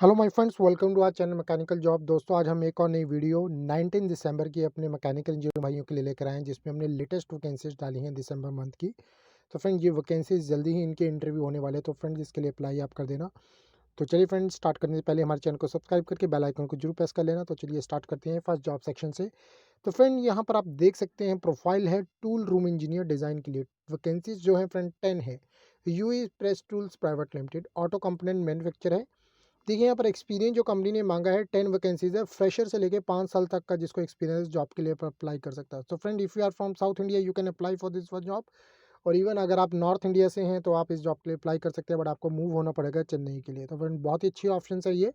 Hello my friends, welcome to our channel mechanical job. दोस्तों, आज हम एक और नई वीडियो 19 दिसंबर की अपने मैकेनिकल इंजीनियर भाइयों के लिए लेकर आए हैं, जिसमें हमने लेटेस्ट वैकेंसीज डाली हैं दिसंबर मंथ की। तो फ्रेंड्स, ये वैकेंसीज जल्दी ही इनके इंटरव्यू होने वाले हैं, तो फ्रेंड्स इसके लिए अप्लाई आप कर देना। तो चलिए फ्रेंड्स, स्टार्ट करने से पहले हमारे चैनल को सब्सक्राइब करके बेल आइकन को जरूर प्रेस कर लेना। तो चलिए स्टार्ट करते हैं फर्स्ट जॉब सेक्शन से। तो फ्रेंड, यहाँ पर आप देख सकते हैं प्रोफाइल है टूल रूम इंजीनियर डिज़ाइन के लिए। वैकेंसीज जो है फ्रेंड 10 है। UE press tools private limited, auto component manufacture है। देखिए, यहाँ पर एक्सपीरियंस जो कंपनी ने मांगा है 10 वैकेंसीज है, फ्रेशर से लेके 5 साल तक का जिसको एक्सपीरियंस जॉब के लिए अप्लाई कर सकता है। तो friend, if you are from south India you can apply for this job. और इवन अगर आप नॉर्थ इंडिया से हैं तो आप इस जॉब के लिए अप्लाई कर सकते हैं, बट आपको मूव होना पड़ेगा चेन्नई के लिए। तो फ्रेंड, बहुत ही अच्छी ऑप्शन है ये।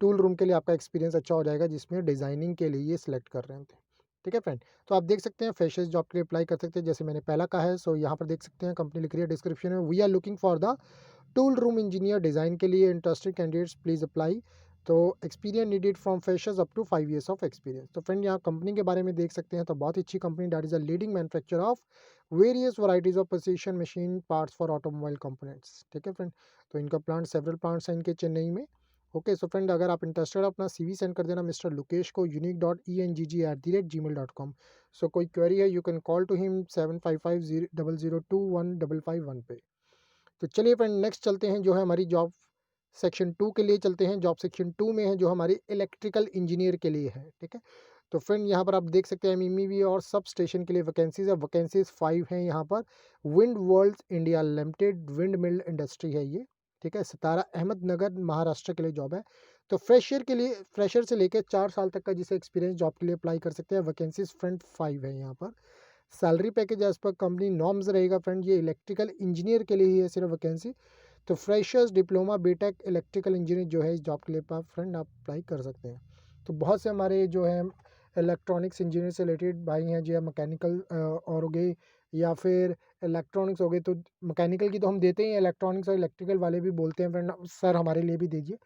टूल रूम के लिए आपका एक्सपीरियंस अच्छा हो जाएगा, जिसमें डिज़ाइनिंग के लिए ये सिलेक्ट कर रहे थे। ठीक है फ्रेंड, तो आप देख सकते हैं फ्रेशर्स जॉब के लिए अप्लाई कर सकते हैं, जैसे मैंने पहला कहा है। सो यहाँ पर देख सकते हैं कंपनी लिख रही है डिस्क्रिप्शन में, we are looking for the tool room engineer design के लिए इंटरेस्टेड कैंडिडेट्स प्लीज़ अप्लाई। तो experience needed from freshers up to 5 years of experience. तो फ्रेंड, यहाँ कंपनी के बारे में देख सकते हैं, तो बहुत ही अच्छी company, that is a leading manufacture of various varieties of precision machine parts for automobile components. ठीक है फ्रेंड, तो इनका प्लांट सेवरल प्लांट्स हैं इनके चेन्नई में। ओके, सो फ्रेंड, अगर आप इंटरेस्टेड हो अपना CV सेंड कर देना मिस्टर लुकेश को unique.engg@gmail.com। सो कोई क्वेरी है you can call to him 755000215551 पे। तो चलिए फ्रेंड, नेक्स्ट चलते हैं जो है हमारी जॉब सेक्शन 2 के लिए चलते हैं। जॉब सेक्शन 2 में है जो हमारी इलेक्ट्रिकल इंजीनियर के लिए है। ठीक है, तो फ्रेंड यहाँ पर आप देख सकते हैं एमईबी और सब स्टेशन के लिए वैकेंसीज है। वैकेंसीज 5 हैं यहाँ पर। Wind world India limited wind mill industry है ये। ठीक है, सितारा अहमदनगर महाराष्ट्र के लिए जॉब है। तो फ्रेशर के लिए, फ्रेशर से लेकर 4 साल तक का जिसे एक्सपीरियंस जॉब के लिए अप्लाई कर सकते हैं। वैकेंसीज फ्रेंड 5 है यहाँ पर। Salary package as per company norms रहेगा फ्रेंड। ये इलेक्ट्रिकल इंजीनियर के लिए ही है सिर्फ वैकेंसी। तो freshers, diploma, BTech, electrical engineer जो है इस जॉब के लिए आप फ्रेंड आप अप्लाई कर सकते हैं। तो बहुत से हमारे जो है इलेक्ट्रॉनिक्स इंजीनियर से रिलेटेड भाई हैं, जो है मैकेनिकल और हो गए या फिर इलेक्ट्रॉनिक्स हो गए। तो मैकेनिकल की तो हम देते ही हैं, इलेक्ट्रॉनिक्स और इलेक्ट्रिकल वाले भी बोलते हैं फ्रेंड सर हमारे लिए भी दीजिए।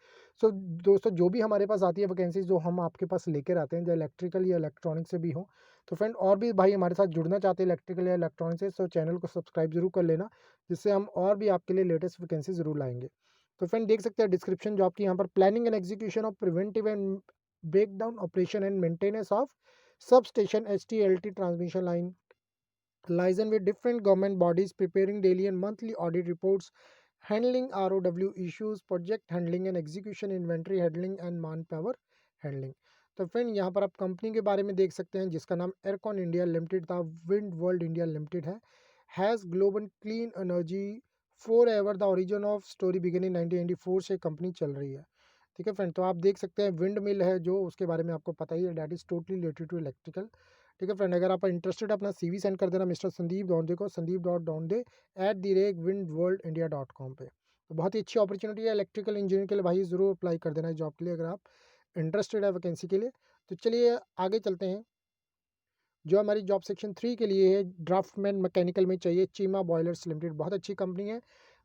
सो दोस्तों, जो भी हमारे पास आती है वैकेंसी, जो हम आपके पास लेकर आते हैं, जो इलेक्ट्रिकल या इलेक्ट्रॉनिक से भी हो। तो फ्रेंड, और भी भाई हमारे साथ जुड़ना चाहते हैं इलेक्ट्रिकल या इलेक्ट्रॉनिक से, तो चैनल को सब्सक्राइब जरूर कर लेना, जिससे हम और भी आपके लिए लेटेस्ट वैकेंसी जरूर लाएंगे। तो फ्रेंड, देख सकते हैं डिस्क्रिप्शन जॉब की यहाँ पर, planning and execution of preventive and breakdown operation and maintenance of sub station HT LT transmission line liaison with different government bodies, preparing daily and monthly audit reports, handling ROW issues, project handling and execution, inventory handling and manpower handling। तो friend, यहाँ पर आप company के बारे में देख सकते हैं, जिसका नाम एयरकॉन इंडिया लिमिटेड था, विंड वर्ल्ड इंडिया लिमिटेड है। Has global clean energy for ever, the origin of story beginning 1994 से कंपनी चल रही है। ठीक है फ्रेंड, तो आप देख सकते हैं विंड मिल है जो, उसके बारे में आपको पता ही है, that is totally related to electrical. ठीक है फ्रेंड, अगर आप इंटरेस्टेड अपना CV सेंड कर देना मिस्टर संदीप दौंदे को, sandeep.donde@windworldindia.com पे। तो बहुत ही अच्छी अपॉर्चुनिटी है इलेक्ट्रिकल इंजीनियर के लिए भाई, ज़रूर अप्लाई कर देना इस जॉब के लिए अगर आप इंटरेस्टेड है वैकेंसी के लिए। तो चलिए आगे चलते हैं, जो हमारी जॉब सेक्शन 3 के लिए है, ड्राफ्टमैन मैकेनिकल में चाहिए, चीमा बॉयलर्स लिमिटेड, बहुत अच्छी कंपनी है।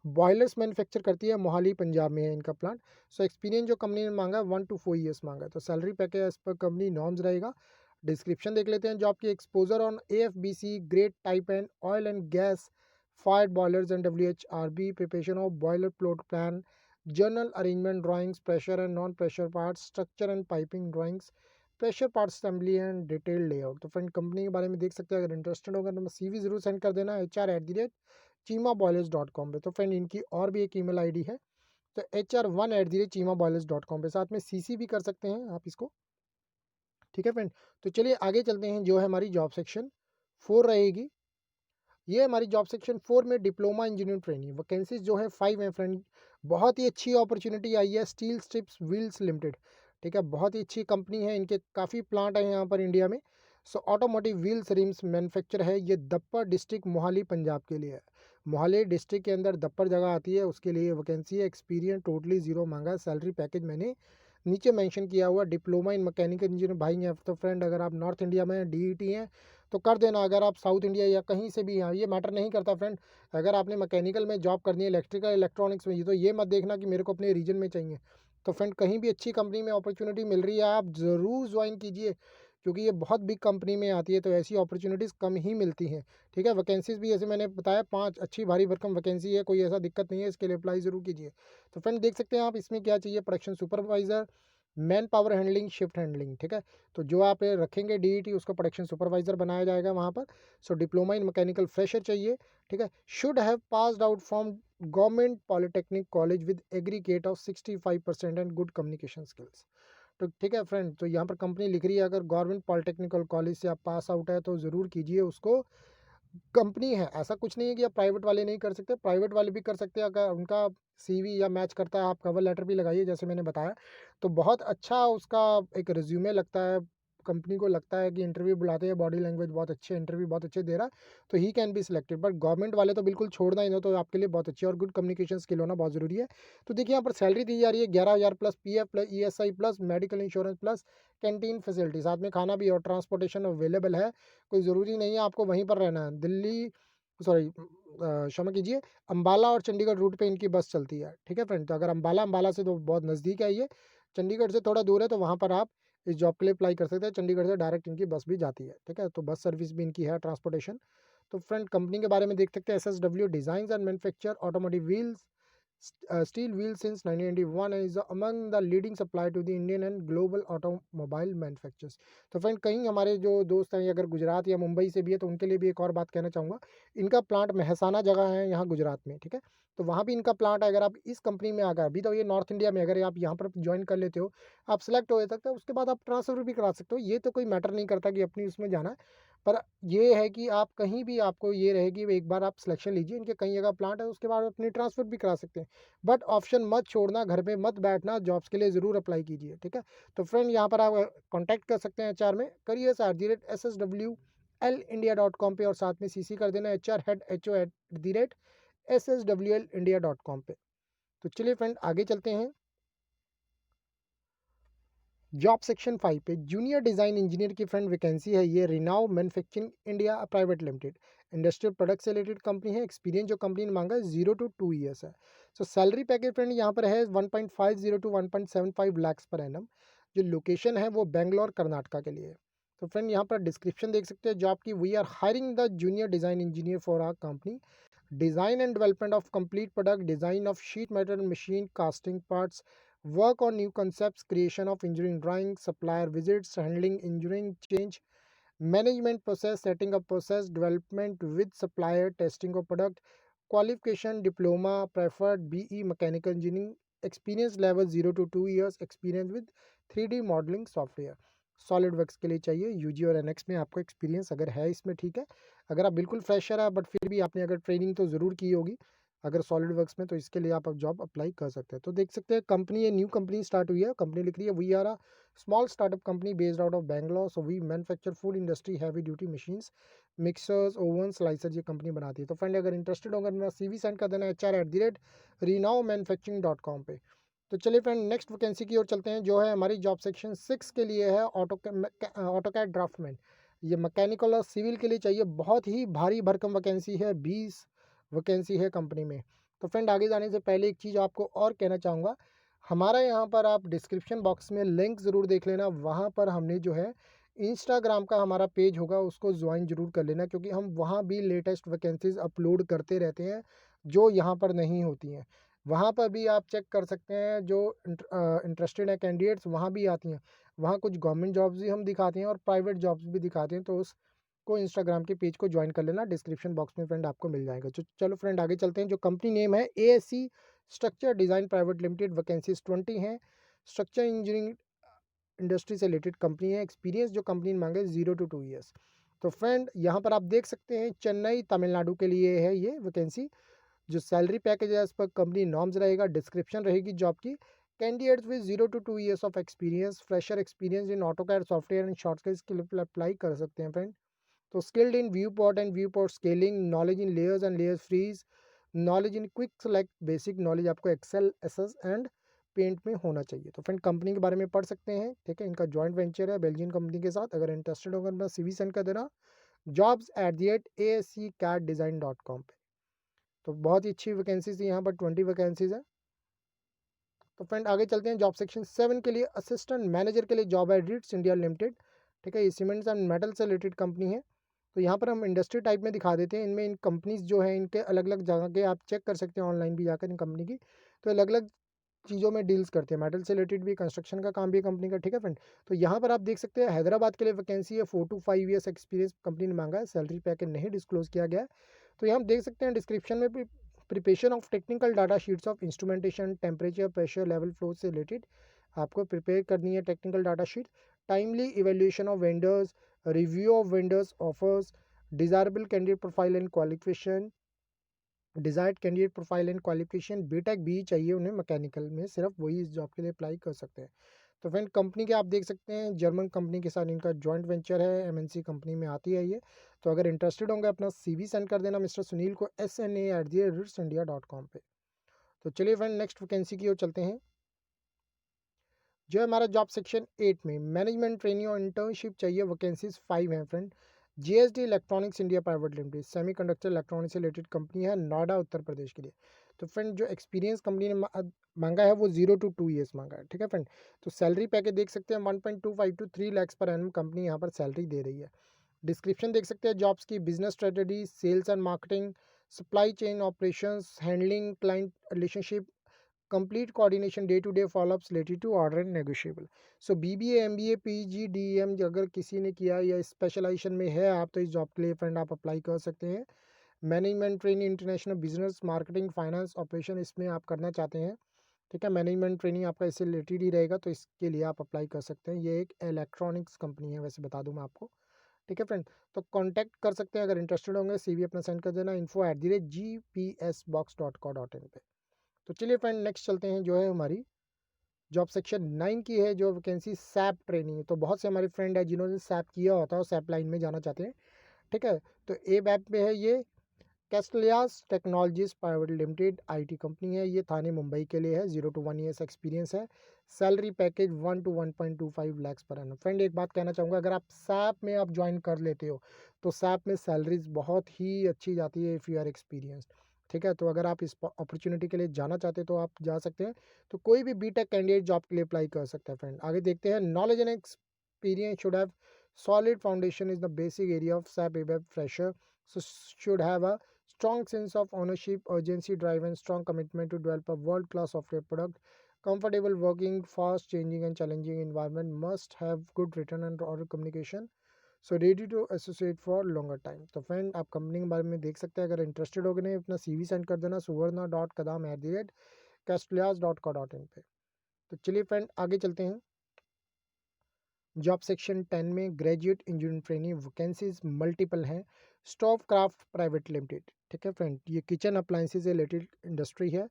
बॉयलर्स मैन्युफैक्चर करती है, मोहाली पंजाब में है इनका प्लांट। सो एक्सपीरियंस जो कंपनी ने मांगा 1 to 4 ईयर्स मांगा है। तो salary package as per company norms रहेगा। डिस्क्रिप्शन देख लेते हैं जॉब की। Exposure on AFBC grade type and oil and gas fired boilers and WHRB, preparation of boiler plot plan, general arrangement drawings, pressure and non pressure parts, structure and piping drawings, pressure part assembly and detail layout. तो friend, company के बारे में देख सकते हैं, अगर interested होगा तो CV जरूर सेंड कर देना HR@chimaboilers.com पे। तो फ्रेंड, इनकी और भी एक ईमेल ID है, तो HR1@chimaboilers.com पे, साथ में CC भी कर सकते हैं आप इसको। ठीक है फ्रेंड, तो चलिए आगे चलते हैं, जो है हमारी जॉब सेक्शन 4 रहेगी। ये हमारी जॉब सेक्शन 4 में डिप्लोमा इंजीनियर ट्रेनिंग वैकेंसीज जो है 5 हैं फ्रेंड। बहुत ही अच्छी अपॉर्चुनिटी आई है, स्टील स्ट्रिप्स व्हील्स लिमिटेड। ठीक है, बहुत ही अच्छी कंपनी है, इनके काफ़ी प्लांट हैं यहाँ पर इंडिया में। सो ऑटोमोटिव व्हील्स रिम्स मैन्युफैक्चर है ये, दप्पर डिस्ट्रिक्ट मोहाली पंजाब के लिए है। मोहाली डिस्ट्रिक्ट के अंदर दप्पर जगह आती है, उसके लिए वैकेंसी है। एक्सपीरियंस टोटली ज़ीरो मांगा है। सैलरी पैकेज मैंने नीचे मेंशन किया हुआ, डिप्लोमा इन मैकेनिकल इंजीनियर भाई हैं। तो फ्रेंड, अगर आप नॉर्थ इंडिया में DET हैं तो कर देना, अगर आप साउथ इंडिया या कहीं से भी हैं ये मैटर नहीं करता फ्रेंड। अगर आपने मैकेनिकल में जॉब करनी है, इलेक्ट्रिकल इलेक्ट्रॉनिक्स में, ये तो ये मत देखना कि मेरे को अपने रीजन में चाहिए। तो फ्रेंड, कहीं भी अच्छी कंपनी में अपॉर्चुनिटी मिल रही है आप ज़रूर ज्वाइन कीजिए, क्योंकि ये बहुत बिग कंपनी में आती है, तो ऐसी अपॉर्चुनिटीज़ कम ही मिलती हैं, ठीक है। वैकेंसीज़ भी जैसे मैंने बताया 5 अच्छी भारी भरकम वैकेंसी है, कोई ऐसा दिक्कत नहीं है, इसके लिए अप्लाई ज़रूर कीजिए। तो फ्रेंड देख सकते हैं आप इसमें क्या चाहिए, production supervisor, man power handling, shift handling, ठीक है। तो जो आप रखेंगे डीईटी उसको प्रोडक्शन सुपरवाइज़र बनाया जाएगा वहाँ पर। सो डिप्लोमा इन मैकेनिकल फ्रेशर चाहिए, ठीक है। Should have passed out from government polytechnic college with aggregate of 65% and good communication skills. तो ठीक है फ्रेंड, तो यहाँ पर कंपनी लिख रही है अगर गवर्नमेंट पॉलिटेक्निकल कॉलेज से आप पास आउट है तो ज़रूर कीजिए उसको। कंपनी है, ऐसा कुछ नहीं है कि आप प्राइवेट वाले नहीं कर सकते, प्राइवेट वाले भी कर सकते हैं अगर उनका सीवी या मैच करता है, आप कवर लेटर भी लगाइए जैसे मैंने बताया, तो बहुत अच्छा उसका एक रिज्यूमे लगता है, कंपनी को लगता है कि इंटरव्यू बुलाते हैं, बॉडी लैंग्वेज बहुत अच्छे, इंटरव्यू बहुत अच्छे दे रहा है, तो he can be selected. But government वाले तो बिल्कुल छोड़ना ही ना, तो आपके लिए बहुत अच्छी और गुड कम्युनिकेशन स्किल होना बहुत ज़रूरी है। तो देखिए यहाँ पर सैलरी दी जा रही है 11,000 plus PF plus ESI plus medical insurance plus canteen facility, साथ में खाना भी और ट्रांसपोर्टेशन अवेलेबल है। कोई ज़रूरी नहीं है आपको वहीं पर रहना है, दिल्ली सॉरी क्षमा कीजिए, अम्बाला और चंडीगढ़ रूट पे इनकी बस चलती है, ठीक है फ्रेंड। तो अगर अम्बाला से तो बहुत नज़दीक है ये, चंडीगढ़ से थोड़ा दूर है, तो वहाँ पर आप इस जॉब के लिए अप्लाई कर सकते हैं। चंडीगढ़ से डायरेक्ट इनकी बस भी जाती है, ठीक है। तो बस सर्विस भी इनकी है, ट्रांसपोर्टेशन। तो फ्रेंड कंपनी के बारे में देख सकते हैं, SSW designs and manufacture automotive wheels, steel wheels since 1991 and is among the leading supplier to the Indian and global automobile manufacturers। तो फ्रेंड कहीं हमारे जो दोस्त हैं अगर गुजरात या मुंबई से भी है तो उनके लिए भी एक और बात कहना चाहूँगा, इनका प्लांट महसाना जगह है यहाँ गुजरात में, ठीक है। तो वहाँ भी इनका प्लांट है, अगर आप इस कंपनी में आकर अभी तो ये नॉर्थ इंडिया में, अगर आप यहाँ पर ज्वाइन कर लेते हो, आप सेलेक्ट हो सकते हो, उसके बाद आप ट्रांसफ़र भी करा सकते हो, ये तो कोई मैटर नहीं करता कि अपनी उसमें जाना है। पर ये है कि आप कहीं भी, आपको ये रहेगी एक बार आप सिलेक्शन लीजिए, इनके कई जगह प्लांट है, उसके बाद अपनी ट्रांसफ़र भी करा सकते हैं। बट ऑप्शन मत छोड़ना, घर पे मत बैठना, जॉब्स के लिए ज़रूर अप्लाई कीजिए, ठीक है। तो फ्रेंड यहाँ पर आप कॉन्टैक्ट कर सकते हैं एचआर में, careers@sswlindia.com पे, और साथ में सीसी कर देना HR head ho@sswlindia.com पे। तो चलिए फ्रेंड आगे चलते हैं। जॉब सेक्शन 5 पे जूनियर डिज़ाइन इंजीनियर की फ्रेंड वैकेंसी है ये, Renault manufacturing India private limited, industrial product से रिलेटेड कंपनी है। एक्सपीरियंस जो कंपनी ने मांगा है 0 to 2 ईयर्स है। सो सैलरी पैकेज फ्रेंड यहाँ पर है 1.50 to 1.75 लाख्स पर एनम। जो लोकेशन है वो बेंगलोर कर्नाटका के लिए है। तो फ्रेंड यहाँ पर डिस्क्रिप्शन देख सकते हैं जॉब की, we are hiring the junior design engineer for our company, design and development of complete product, design of sheet metal machine casting parts, work on new concepts, creation of engineering drawings, supplier visits, handling engineering change, management process, setting up process, development with supplier, testing of product, qualification, diploma, preferred BE mechanical engineering, experience level 0 to 2 years, experience with 3D modeling software। Solid works के लिए चाहिए, UG और NX में आपको experience अगर है इसमें, ठीक है। अगर आप बिल्कुल फ्रेशर है बट फिर भी आपने अगर ट्रेनिंग तो ज़रूर की होगी अगर सॉलिड वर्क्स में, तो इसके लिए आप अब जॉब अप्लाई कर सकते हैं। तो देख सकते हैं कंपनी, ये न्यू कंपनी स्टार्ट हुई है, कंपनी लिख रही है we are a small startup company based out of Bangalore, so we manufacture food industry heavy duty machines, mixers, oven, slicer, ये कंपनी बनाती है। तो फ्रेंड अगर इंटरेस्टेड होगा मेरा CV सेंड कर देना HR@renow-manufacturing.com पे। तो चलिए फ्रेंड नेक्स्ट वैकेंसी की ओर चलते हैं, जो है हमारी जॉब सेक्शन 6 के लिए है, ऑटोकैड ड्राफ्टमैन। ये मैकेनिकल और सिविल के लिए चाहिए, बहुत ही भारी भरकम वैकेंसी है, 20 वैकेंसी है कंपनी में। तो फ्रेंड आगे जाने से पहले एक चीज़ आपको और कहना चाहूँगा, हमारा यहाँ पर आप डिस्क्रिप्शन बॉक्स में लिंक ज़रूर देख लेना, वहाँ पर हमने जो है इंस्टाग्राम का हमारा पेज होगा उसको ज्वाइन ज़रूर कर लेना, क्योंकि हम वहाँ भी लेटेस्ट वैकेंसीज़ अपलोड करते रहते हैं जो यहाँ पर नहीं होती हैं। वहाँ पर भी आप चेक कर सकते हैं, जो इंटरेस्टेड है कैंडिडेट्स वहाँ भी आती हैं। वहाँ कुछ गवर्नमेंट जॉब्स भी हम दिखाते हैं और प्राइवेट जॉब्स भी दिखाते हैं, तो उसको इंस्टाग्राम के पेज को ज्वाइन कर लेना, डिस्क्रिप्शन बॉक्स में फ्रेंड आपको मिल जाएगा। चलो फ्रेंड आगे चलते हैं। जो कंपनी नेम है ASC structure design private limited, vacancies 20 हैं। स्ट्रक्चर इंजीनियरिंग इंडस्ट्री से रिलेटेड कंपनी है। एक्सपीरियंस जो कंपनी ने मांगे 0 to 2 ईयर्स। तो फ्रेंड यहाँ पर आप देख सकते हैं चेन्नई तमिलनाडु के लिए है ये वैकेंसी। जो सैलरी पैकेज है इस पर कंपनी नॉर्म्स रहेगा, डिस्क्रिप्शन रहेगी जॉब की। Candidates with 0 to 2 years of experience, fresher experience in AutoCAD software and shortcuts के लिए अप्लाई कर सकते हैं फ्रेंड। तो skilled in viewport and viewport scaling, knowledge in layers and layers freeze, knowledge in quick select, basic knowledge आपको Excel SS and paint में होना चाहिए। तो फ्रेंड कंपनी के बारे में पढ़ सकते हैं, ठीक है। इनका जॉइंट वेंचर है बेल्जियन कंपनी के साथ। अगर इंटरेस्टेड होगा मैं CV सेंड कर देना jobs@asccaddesign.com पे। तो बहुत ही अच्छी वैकेंसीज थी यहाँ पर, 20 वैकेंसीज है। तो फ्रेंड आगे चलते हैं। जॉब सेक्शन 7 के लिए असिस्टेंट मैनेजर के लिए जॉब है, रीट्स इंडिया लिमिटेड, ठीक है, ये सीमेंट्स एंड मेटल से रिलेटेड कंपनी है। तो यहाँ पर हम इंडस्ट्री टाइप में दिखा देते हैं। इनमें इन कंपनीज जो है इनके अलग अलग जगह के आप चेक कर सकते हैं ऑनलाइन भी जाकर इन कंपनी की। तो अलग अलग चीज़ों में डील्स करते हैं, मेटल से रिलेटेड भी, कंस्ट्रक्शन का काम भी कंपनी का। ठीक है फ्रेंड, तो यहाँ पर आप देख सकते हैं हैदराबाद के लिए वैकेंसी है, 4 to 5 ईयर्स एक्सपीरियंस कंपनी ने मांगा है। सैलरी पैकेज नहीं डिस्क्लोज किया गया है। तो यहाँ हम देख सकते हैं डिस्क्रिप्शन में भी preparation of technical data sheets of instrumentation, temperature, pressure, level, flow से रिलेटेड आपको प्रिपेयर करनी है technical data sheet. Timely evaluation of vendors, review of vendors offers, desirable candidate profile and qualification, desired candidate profile and qualification, BTech भी चाहिए उन्हें mechanical में, सिर्फ वही इस जॉब के लिए अप्लाई कर सकते हैं। तो फ्रेंड कंपनी के आप देख सकते हैं जर्मन कंपनी के साथ इनका जॉइंट वेंचर है, एमएनसी कंपनी में आती है ये। तो अगर इंटरेस्टेड होंगे अपना सीवी सेंड कर देना मिस्टर सुनील को sna@roots-india.com पे। तो चलिए फ्रेंड नेक्स्ट वैकेंसी की ओर चलते हैं। जो है हमारा जॉब सेक्शन 8 में मैनेजमेंट ट्रेनिंग और इंटर्नशिप चाहिए, वैकेंसीज 5 हैं friend. GSD electronics India private limited semiconductor electronics से रिलेटेड कंपनी है, नोएडा उत्तर प्रदेश के लिए। तो फ्रेंड जो एक्सपीरियंस कंपनी ने मांगा है वो 0 to 2 ईयर्स मांगा है। ठीक है फ्रेंड, तो सैलरी पैकेज देख सकते हैं 1.25 to 3 lakhs per annum company यहाँ पर सैलरी दे रही है। डिस्क्रिप्शन देख सकते हैं जॉब्स की, business strategy, sales and marketing, supply chain operations, handling client relationship, complete coordination day to day follow ups related to order and negotiable। so BBA MBA PG DEM अगर किसी ने किया या स्पेशलाइजेशन में है आप, तो इस जॉब के लिए फ्रेंड आप अप्लाई कर सकते हैं। Management training, international business, marketing, finance, operation इसमें आप करना चाहते हैं। ठीक है, मैनेजमेंट ट्रेनिंग आपका इससे रिलेटेड ही रहेगा, तो इसके लिए आप अप्लाई कर सकते हैं। ये एक इलेक्ट्रॉनिक्स कंपनी है, वैसे बता दूं मैं आपको। ठीक है फ्रेंड, तो कांटेक्ट कर सकते हैं अगर इंटरेस्टेड होंगे, सीवी अपना सेंड कर देना info@gpsbox.co.in पे। तो चलिए फ्रेंड नेक्स्ट चलते हैं। जो है हमारी जॉब सेक्शन 9 की है, जो वैकेंसी सैप ट्रेनिंग है। तो बहुत से हमारे फ्रेंड है जिन्होंने सैप किया होता है और सैप लाइन में जाना चाहते हैं। ठीक है, तो ए बैप में है ये, कैस्टलियास technologies private limited IT company है, ये थाने मुंबई के लिए है। 0 to 1 ईयर्स एक्सपीरियंस है। Salary package 1 to 1.25 lakhs per annum. Friend एक बात कहना चाहूँगा, अगर आप सैप में आप ज्वाइन कर लेते हो तो सैप में सैलरीज बहुत ही अच्छी जाती है इफ़ यू आर एक्सपीरियंस। ठीक है, तो अगर आप इस अपॉर्चुनिटी के लिए जाना चाहते हैं तो आप जा सकते हैं। तो कोई भी बीटेक कैंडिडेट जॉब के लिए अप्लाई कर सकता है फ्रेंड। आगे देखते हैं, knowledge and experience should have solid foundation is the basic area of SAP ABAP fresher, so should have a strong sense of ownership, urgency, drive, and strong commitment to develop a world-class software product. Comfortable working, fast changing and challenging environment, must have good written and oral communication. So ready to associate for longer time। तो friend आप company के बारे में देख सकते हैं। अगर interested हो गए अपना सीवी सेंड कर देना suvarna.kadam@castlias.co.in पे। तो चलिए फ्रेंड आगे चलते हैं। जॉब सेक्शन 10 में graduate engineering training vacancies multiple हैं। Stove craft private limited. ठीक है फ्रेंड, ये किचन अप्लायंसेज से रिलेटेड इंडस्ट्री है।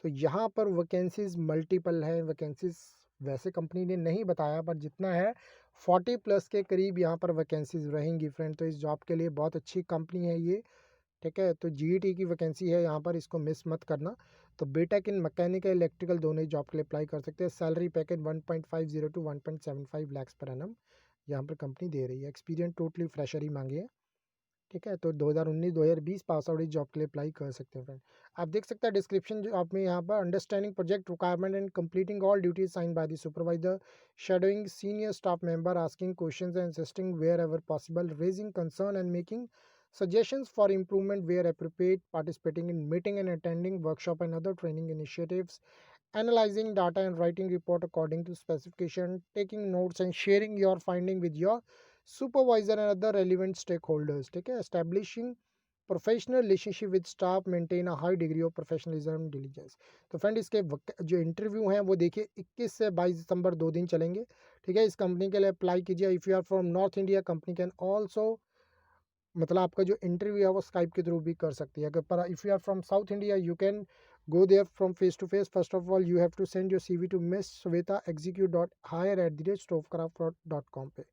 तो यहाँ पर वैकेंसीज मल्टीपल है। वैकेंसीज वैसे कंपनी ने नहीं बताया, पर जितना है 40+ के करीब यहाँ पर वैकेंसीज रहेंगी फ्रेंड। तो इस जॉब के लिए बहुत अच्छी कंपनी है ये। ठीक है, तो जीईटी की वैकेंसी है यहाँ पर, इसको मिस मत करना। तो बीटेक इन मैकेनिकल इलेक्ट्रिकल दोनों ही जॉब के लिए अप्लाई कर सकते हैं। Salary package 1.50 to 1.75 lakhs per annum यहाँ पर कंपनी दे रही है। एक्सपीरियंस टोटली फ्रेशर ही मांगी है। ठीक है, तो 2019-2020 पास आउट इस जॉब के लिए अप्लाई कर सकते हैं फ्रेंड। आप देख सकते हैं डिस्क्रिप्शन जो आप में यहाँ पर, understanding project requirement and completing all duties sign by the supervisor, shadowing senior staff member, asking questions and assisting wherever possible, raising concern and making suggestions for improvement where appropriate, participating in meeting and attending workshop and other training initiatives, analyzing data and writing report according to specification, taking notes and sharing your finding with your supervisor and other relevant stakeholders। ठीक है, establishing professional relationship with staff, maintain a high degree of professionalism diligence. तो friend इसके जो interview हैं वो देखिए 21 से 22 दिसंबर 2 दिन चलेंगे। ठीक है, इस कंपनी के लिए अप्लाई कीजिए। If you are from north India, company can also, मतलब आपका जो इंटरव्यू है वो स्काइप के थ्रू भी कर सकती है। अगर पर if you are from south India, you can go there from face to face. First of all you have to send your CV to miss Shweta execute.hire@stovecraft.com पे।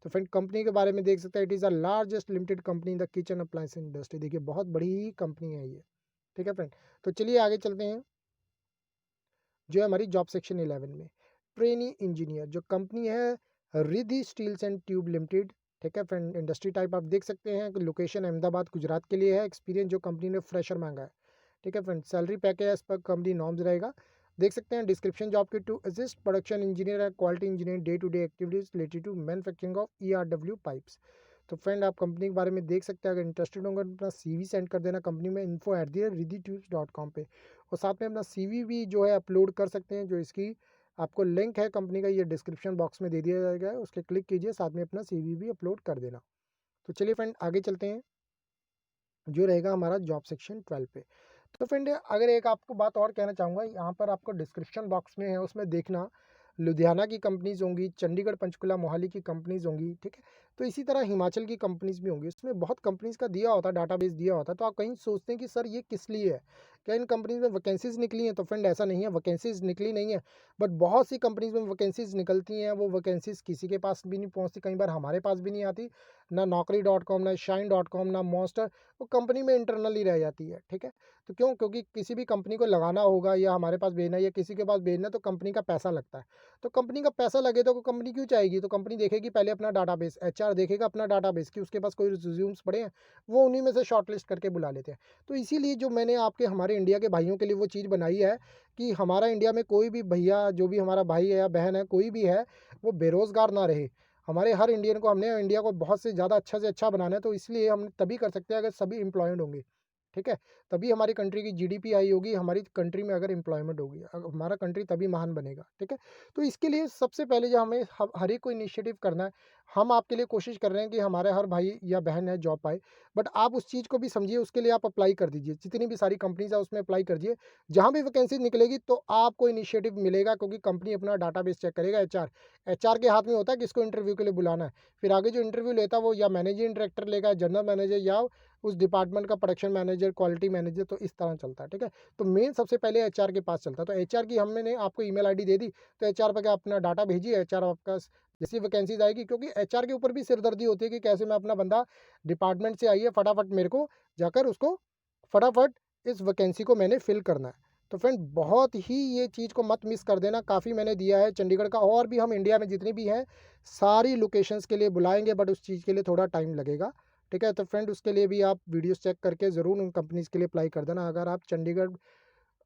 तो फ्रेंड कंपनी के बारे में देख सकते हैं, it is a largest limited company in the kitchen appliance industry. देखिए बहुत बड़ी कंपनी है ये। ठीक है फ्रेंड, तो चलिए आगे चलते हैं। जो है हमारी जॉब सेक्शन 11 में ट्रेनी इंजीनियर, जो कंपनी है Riddhi Steels and Tube Limited. ठीक है फ्रेंड, इंडस्ट्री टाइप आप देख सकते हैं कि लोकेशन अहमदाबाद गुजरात के लिए है। एक्सपीरियंस जो कंपनी ने फ्रेशर मांगा है। ठीक है friend, salary package as per company norms रहेगा। देख सकते हैं डिस्क्रिप्शन जॉब की, to assist production engineer and quality engineer day to day activities related to manufacturing of ERW pipes. तो फ्रेंड आप कंपनी के बारे में देख सकते हैं, अगर इंटरेस्टेड होंगे तो अपना CV सेंड कर देना कंपनी में info@riddhytubes.com पे, और साथ में अपना CV भी जो है अपलोड कर सकते हैं। जो इसकी आपको लिंक है कंपनी का, ये डिस्क्रिप्शन बॉक्स में दे दिया जाएगा, उसके क्लिक कीजिए, साथ में अपना CV भी अपलोड कर देना। तो चलिए फ्रेंड आगे चलते हैं, जो रहेगा हमारा जॉब सेक्शन 12 पे। तो फ्रेंड अगर एक आपको बात और कहना चाहूँगा, यहाँ पर आपको डिस्क्रिप्शन बॉक्स में है, उसमें देखना लुधियाना की कंपनीज़ होंगी, चंडीगढ़, पंचकुला, मोहाली की कंपनीज़ होंगी, ठीक है? तो इसी तरह हिमाचल की कंपनीज़ भी होंगी, उसमें बहुत कंपनीज़ का दिया होता है, डाटाबेस दिया होता है। तो आप कहीं सोचते हैं कि सर ये किस लिए है? क्या इन कंपनीज़ में वैकेंसीज़ निकली हैं? तो फ्रेंड ऐसा नहीं है, वैकेंसीज़ निकली नहीं है, बट बहुत सी कंपनीज़ में वैकेंसीज़ निकलती हैं, वो वैकेंसीज़ किसी के पास भी नहीं पहुँचती, कई बार हमारे पास भी नहीं आती, ना naukri.com, ना shine.com, ना monster, वो कंपनी में इंटरनली रह जाती है, ठीक है? तो क्यों? क्योंकि किसी भी कंपनी को लगाना होगा या हमारे पास भेजना है या किसी के पास भेजना है, तो कंपनी का पैसा लगता है। तो कंपनी का पैसा लगे तो कंपनी क्यों चाहेगी? तो कंपनी देखेगी पहले अपना डाटाबेस, HR देखेगा अपना डाटाबेस कि उसके पास कोई रिज्यूम्स पड़े हैं, वो उन्हीं में से शॉर्टलिस्ट करके बुला लेते हैं। तो इसीलिए जो मैंने आपके हमारे इंडिया के भाइयों के लिए वो चीज़ बनाई है कि हमारा इंडिया में कोई भी भैया, जो भी हमारा भाई है या बहन है, कोई भी है, वो बेरोज़गार ना रहे। हमारे हर इंडियन को, हमने इंडिया को बहुत से ज़्यादा अच्छा से अच्छा बनाना है, तो इसलिए हम तभी कर सकते हैं अगर सभी एम्प्लॉयड होंगे, ठीक है? तभी हमारी कंट्री की GDP हाई होगी, हमारी कंट्री में अगर एम्प्लॉयमेंट होगी, हमारा कंट्री तभी महान बनेगा, ठीक है? तो इसके लिए सबसे पहले जो हमें हर एक को इनिशिएटिव करना है, हम आपके लिए कोशिश कर रहे हैं कि हमारे हर भाई या बहन है जॉब पाए, बट आप उस चीज़ को भी समझिए, उसके लिए आप अप्लाई कर दीजिए, जितनी भी सारी कंपनीज़ है उसमें अप्लाई कर दीजिए। जहाँ भी वैकेंसी निकलेगी तो आपको इनिशिएटिव मिलेगा, क्योंकि कंपनी अपना डाटाबेस चेक करेगा, HR के हाथ में होता है किसको इंटरव्यू के लिए बुलाना है। फिर आगे जो इंटरव्यू लेता है वो या मैनेजिंग डायरेक्टर लेगा, जनरल मैनेजर, या उस डिपार्टमेंट का प्रोडक्शन मैनेजर, क्वालिटी मैनेजर, तो इस तरह चलता है, ठीक है? तो मेन सबसे पहले HR के पास चलता है। तो HR की हमने आपको ईमेल आईडी दे दी, तो HR पे क्या अपना डाटा भेजिए, HR आपका जैसी वैकेंसीज आएगी, क्योंकि HR के ऊपर भी सिरदर्दी होती है कि कैसे मैं अपना बंदा डिपार्टमेंट से आई है, फटाफट मेरे को जाकर उसको फटाफट इस वैकेंसी को मैंने फिल करना है। तो फ्रेंड बहुत ही ये चीज़ को मत मिस कर देना, काफ़ी मैंने दिया है चंडीगढ़ का, और भी हम इंडिया में जितनी भी हैं सारी लोकेशंस के लिए बुलाएंगे, बट उस चीज़ के लिए थोड़ा टाइम लगेगा, ठीक है? तो फ्रेंड उसके लिए भी आप वीडियोस चेक करके ज़रूर उन कंपनीज़ के लिए अप्लाई कर देना। अगर आप चंडीगढ़,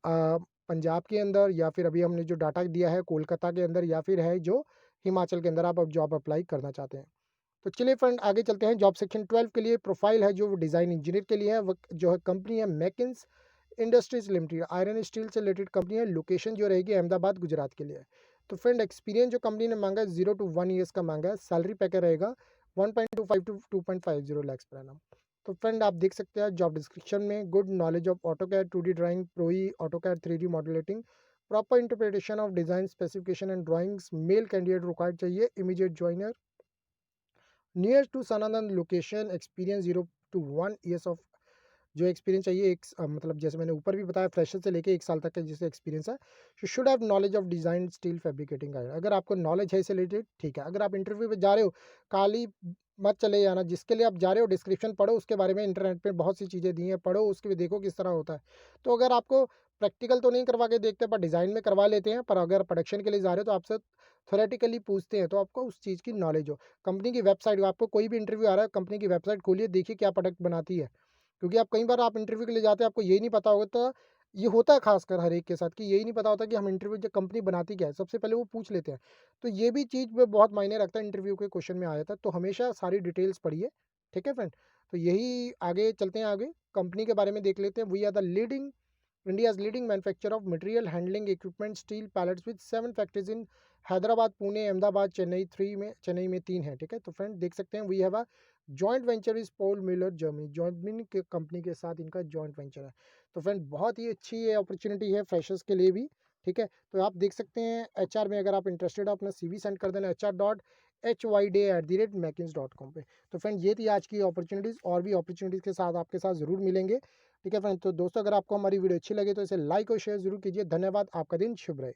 पंजाब के अंदर, या फिर अभी हमने जो डाटा दिया है कोलकाता के अंदर, या फिर है जो हिमाचल के अंदर, आप अब जॉब अप्लाई करना चाहते हैं। तो चलिए फ्रेंड आगे चलते हैं। जॉब सेक्शन 12 के लिए प्रोफाइल है जो डिज़ाइन इंजीनियर के लिए है, वो जो है कंपनी है मैकिन्स इंडस्ट्रीज लिमिटेड, आयरन स्टील से रिलेटेड कंपनी है। लोकेशन जो रहेगी अहमदाबाद, गुजरात के लिए है। तो फ्रेंड एक्सपीरियंस जो कंपनी ने मांगा है 0 to 1 ईयर्स का मांगा है। सैलरी पैकेज रहेगा 1.25 to 2.50 लैक्स पर एनम। तो फ्रेंड आप देख सकते हैं जॉब डिस्क्रिप्शन में, good knowledge of AutoCAD, 2D drawing, ProE, AutoCAD, 3D modelling, proper interpretation of design specification and drawings, male candidate required चाहिए, immediate joiner, near to Sanatan location, experience 0 to 1 years of, जो experience चाहिए एक मतलब जैसे मैंने ऊपर भी बताया, फ्रेशर से लेके 1 साल तक का जिसे एक्सपीरियंस है, should have knowledge of design steel fabricating का। अगर आपको नॉलेज है इससे रिलेटेड, ठीक है। अगर आप इंटरव्यू पे जा रहे हो, खाली मत चले जाना, जिसके लिए आप जा रहे हो डिस्क्रिप्शन पढ़ो, उसके बारे में इंटरनेट पे बहुत सी चीज़ें दी हैं, पढ़ो उसके भी, देखो किस तरह होता है। तो अगर आपको प्रैक्टिकल तो नहीं करवा के देखते, पर डिज़ाइन में करवा लेते हैं, पर अगर प्रोडक्शन के लिए जा रहे हो तो आपसे थ्योरेटिकली पूछते हैं, तो आपको उस चीज़ की नॉलेज हो। कंपनी की वेबसाइट, आपको कोई भी इंटरव्यू आ रहा है, कंपनी की वेबसाइट खोलिए, देखिए क्या प्रोडक्ट बनाती है। क्योंकि आप कई बार आप इंटरव्यू के लिए जाते हैं, आपको यही नहीं पता होगा, तो ये होता है खासकर हर एक के साथ कि यही नहीं पता होता कि हम इंटरव्यू जो कंपनी बनाती क्या है, सबसे पहले वो पूछ लेते हैं। तो ये भी चीज़ में बहुत मायने रखता है, इंटरव्यू के क्वेश्चन में आया था, तो हमेशा सारी डिटेल्स पढ़िए, ठीक है फ्रेंड? तो यही आगे चलते हैं, आगे कंपनी के बारे में देख लेते हैं। We are the leading India's leading manufacturer of material handling equipment steel pallets with 7 factories in Hyderabad, Pune, Ahmedabad, Chennai में 3 है, ठीक है? तो फ्रेंड देख सकते हैं, we have a joint venture is Paul Miller Germany, Germany के कंपनी के साथ इनका जॉइंट वेंचर है। तो फ्रेंड बहुत ही अच्छी ये अपॉर्चुनिटी है फ्रेशर्स के लिए भी, ठीक है? तो आप देख सकते हैं HR में, अगर आप इंटरेस्टेड हो अपना CV सेंड कर देना HR.hyday@makins.com पे। तो फ्रेंड ये थी आज की अपॉर्चुनिटीज़, और भी अपॉर्चुनिटीज़ के साथ आपके साथ ज़रूर मिलेंगे, ठीक है फ्रेंड? तो दोस्तों अगर आपको हमारी वीडियो अच्छी लगे तो इसे लाइक और शेयर ज़रूर कीजिए। धन्यवाद, आपका दिन शुभ रहे।